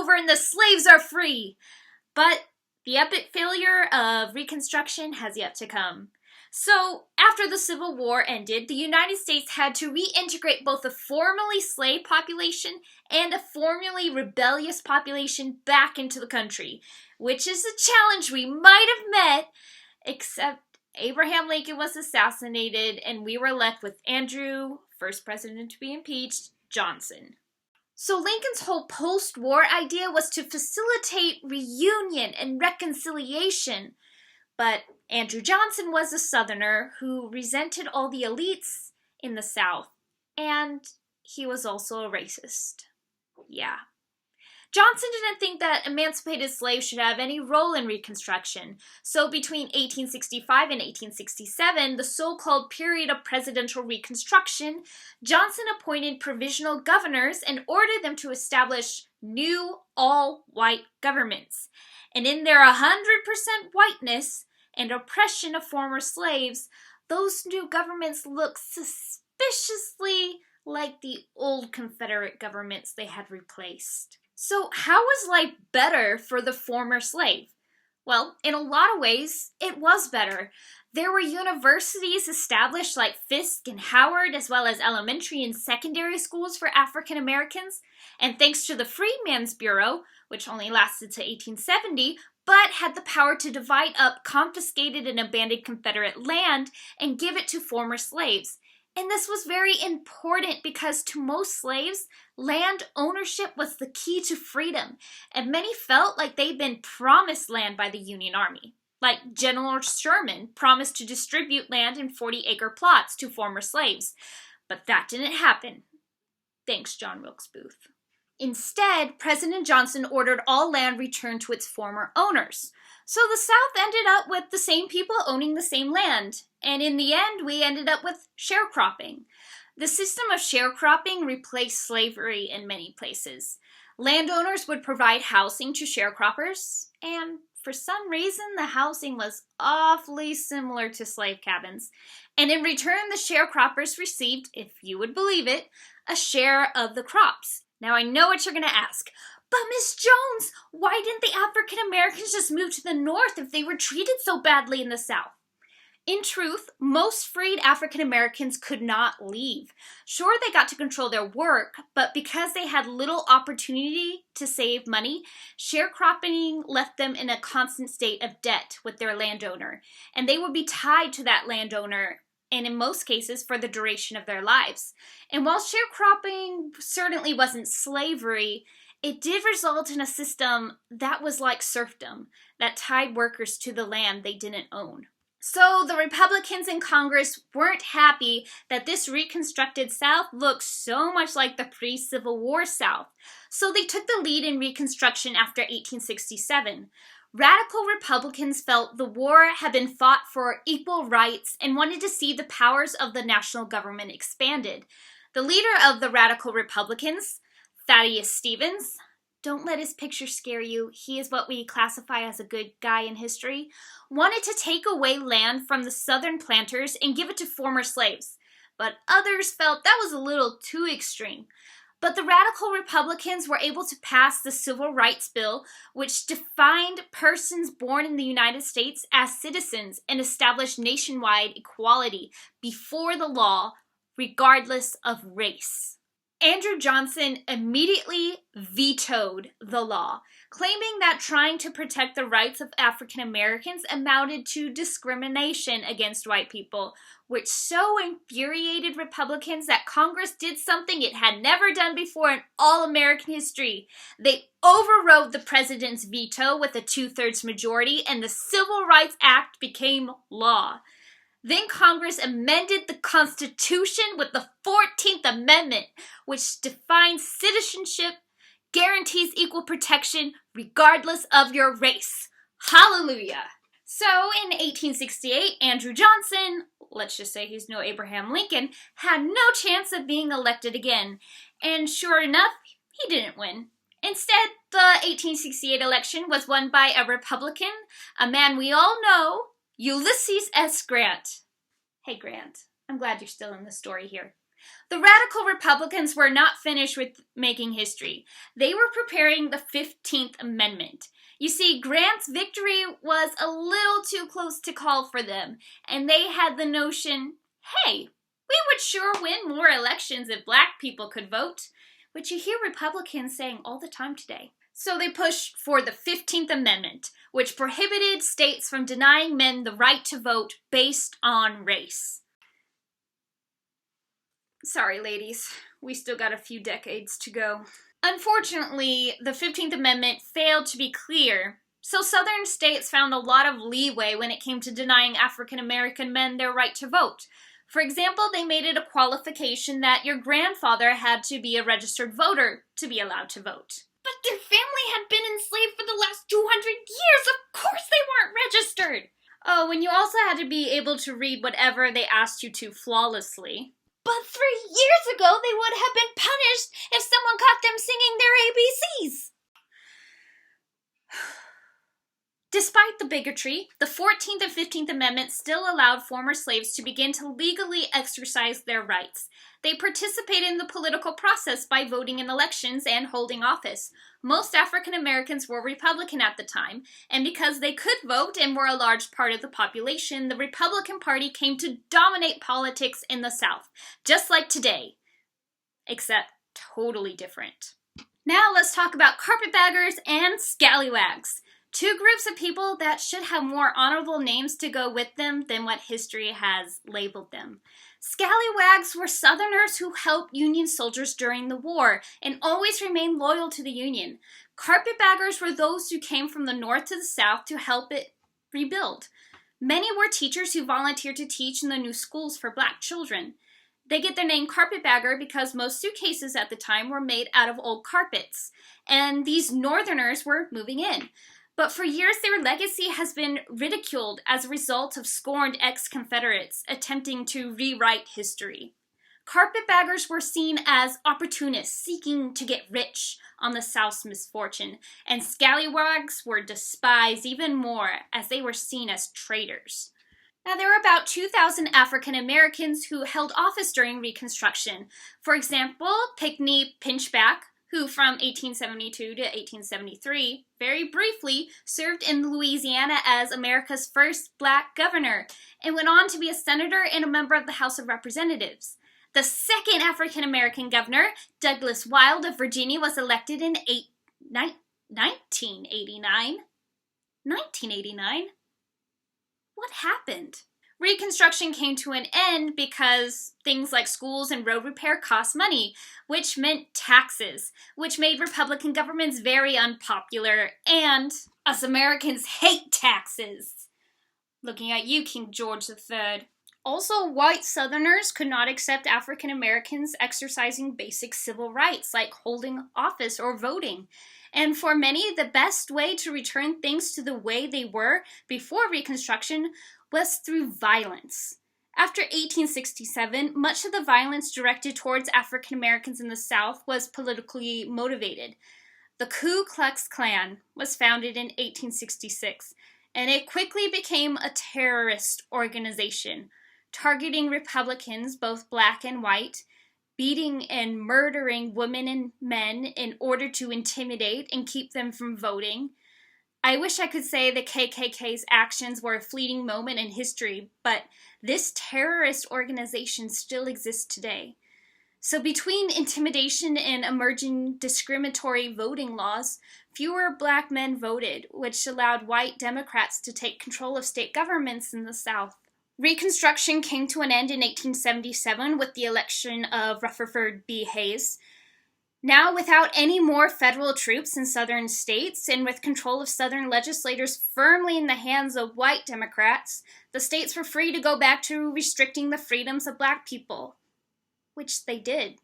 over and the slaves are free. But the epic failure of Reconstruction has yet to come. So, after the Civil War ended, the United States had to reintegrate both a formerly slave population and a formerly rebellious population back into the country, which is a challenge we might have met, except Abraham Lincoln was assassinated and we were left with Andrew, first president to be impeached, Johnson. So Lincoln's whole post-war idea was to facilitate reunion and reconciliation. But Andrew Johnson was a Southerner who resented all the elites in the South, and he was also a racist. Yeah. Johnson didn't think that emancipated slaves should have any role in Reconstruction, so between 1865 and 1867, the so-called period of presidential Reconstruction, Johnson appointed provisional governors and ordered them to establish new all-white governments. And in their 100% whiteness and oppression of former slaves, those new governments looked suspiciously like the old Confederate governments they had replaced. So how was life better for the former slave? Well, in a lot of ways, it was better. There were universities established like Fisk and Howard, as well as elementary and secondary schools for African Americans. And thanks to the Freedmen's Bureau, which only lasted to 1870, but had the power to divide up confiscated and abandoned Confederate land and give it to former slaves. And this was very important because to most slaves, land ownership was the key to freedom, and many felt like they'd been promised land by the Union Army. Like General Sherman promised to distribute land in 40-acre plots to former slaves. But that didn't happen. Thanks, John Wilkes Booth. Instead, President Johnson ordered all land returned to its former owners. So the South ended up with the same people owning the same land. And in the end, we ended up with sharecropping. The system of sharecropping replaced slavery in many places. Landowners would provide housing to sharecroppers, and for some reason, the housing was awfully similar to slave cabins. And in return, the sharecroppers received, if you would believe it, a share of the crops. Now, I know what you're going to ask, but Miss Jones, why didn't the African Americans just move to the North if they were treated so badly in the South? In truth, most freed African Americans could not leave. Sure, they got to control their work, but because they had little opportunity to save money, sharecropping left them in a constant state of debt with their landowner, and they would be tied to that landowner, and in most cases for the duration of their lives. And while sharecropping certainly wasn't slavery, it did result in a system that was like serfdom, that tied workers to the land they didn't own. So the Republicans in Congress weren't happy that this reconstructed South looked so much like the pre-Civil War South. So they took the lead in Reconstruction after 1867. Radical Republicans felt the war had been fought for equal rights and wanted to see the powers of the national government expanded. The leader of the Radical Republicans, Thaddeus Stevens, don't let his picture scare you, he is what we classify as a good guy in history, wanted to take away land from the Southern planters and give it to former slaves. But others felt that was a little too extreme. But the Radical Republicans were able to pass the Civil Rights Bill, which defined persons born in the United States as citizens and established nationwide equality before the law, regardless of race. Andrew Johnson immediately vetoed the law, claiming that trying to protect the rights of African Americans amounted to discrimination against white people, which so infuriated Republicans that Congress did something it had never done before in all American history. They overrode the president's veto with a 2/3 majority, and the Civil Rights Act became law. Then Congress amended the Constitution with the 14th Amendment, which defines citizenship, guarantees equal protection regardless of your race. Hallelujah! So in 1868, Andrew Johnson, let's just say he's no Abraham Lincoln, had no chance of being elected again. And sure enough, he didn't win. Instead, the 1868 election was won by a Republican, a man we all know, Ulysses S. Grant. Hey Grant, I'm glad you're still in the story here. The radical Republicans were not finished with making history. They were preparing the 15th Amendment. You see, Grant's victory was a little too close to call for them, and they had the notion, hey, we would sure win more elections if black people could vote, which you hear Republicans saying all the time today. So they pushed for the 15th Amendment, which prohibited states from denying men the right to vote based on race. Sorry, ladies, we still got a few decades to go. Unfortunately, the 15th Amendment failed to be clear, so Southern states found a lot of leeway when it came to denying African American men their right to vote. For example, they made it a qualification that your grandfather had to be a registered voter to be allowed to vote. But their family had been enslaved for the last 200 years. Of course they weren't registered. Oh, and you also had to be able to read whatever they asked you to flawlessly. But 3 years ago, they would have been punished if someone caught them singing their ABCs. Despite the bigotry, the 14th and 15th Amendments still allowed former slaves to begin to legally exercise their rights. They participated in the political process by voting in elections and holding office. Most African Americans were Republican at the time, and because they could vote and were a large part of the population, the Republican Party came to dominate politics in the South, just like today, except totally different. Now let's talk about carpetbaggers and scallywags. Two groups of people that should have more honorable names to go with them than what history has labeled them. Scallywags were Southerners who helped Union soldiers during the war and always remained loyal to the Union. Carpetbaggers were those who came from the North to the South to help it rebuild. Many were teachers who volunteered to teach in the new schools for black children. They get their name carpetbagger because most suitcases at the time were made out of old carpets, and these Northerners were moving in. But for years, their legacy has been ridiculed as a result of scorned ex-Confederates attempting to rewrite history. Carpetbaggers were seen as opportunists seeking to get rich on the South's misfortune, and scallywags were despised even more as they were seen as traitors. Now, there were about 2,000 African Americans who held office during Reconstruction. For example, Pinckney Pinchback, who from 1872 to 1873, very briefly served in Louisiana as America's first black governor, and went on to be a senator and a member of the House of Representatives. The second African-American governor, Douglas Wilde of Virginia, was elected in 1989. 1989? What happened? Reconstruction came to an end because things like schools and road repair cost money, which meant taxes, which made Republican governments very unpopular, and us Americans hate taxes. Looking at you, King George III. Also, white Southerners could not accept African Americans exercising basic civil rights like holding office or voting. And for many, the best way to return things to the way they were before Reconstruction was through violence. After 1867, much of the violence directed towards African Americans in the South was politically motivated. The Ku Klux Klan was founded in 1866, and it quickly became a terrorist organization, targeting Republicans, both black and white, beating and murdering women and men in order to intimidate and keep them from voting. I wish I could say the KKK's actions were a fleeting moment in history, but this terrorist organization still exists today. So between intimidation and emerging discriminatory voting laws, fewer black men voted, which allowed white Democrats to take control of state governments in the South. Reconstruction came to an end in 1877 with the election of Rutherford B. Hayes. Now, without any more federal troops in southern states, and with control of southern legislators firmly in the hands of white Democrats, the states were free to go back to restricting the freedoms of black people, which they did.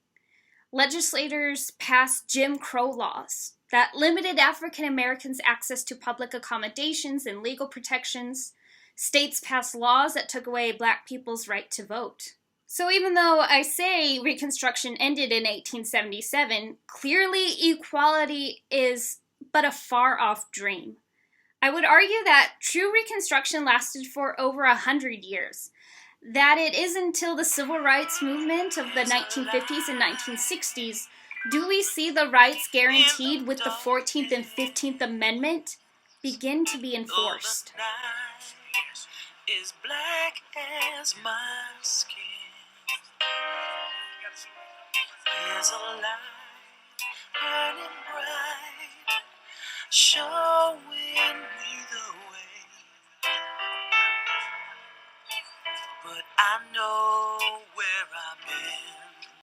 Legislators passed Jim Crow laws that limited African Americans' access to public accommodations and legal protections. States passed laws that took away black people's right to vote. So even though I say Reconstruction ended in 1877, clearly equality is but a far-off dream. I would argue that true Reconstruction lasted for over 100 years. that it is until the civil rights movement of the 1950s and 1960s do we see the rights guaranteed with the 14th and 15th Amendment begin to be enforced. Is black as my skin. There's a light burning bright, showing me the way. But I know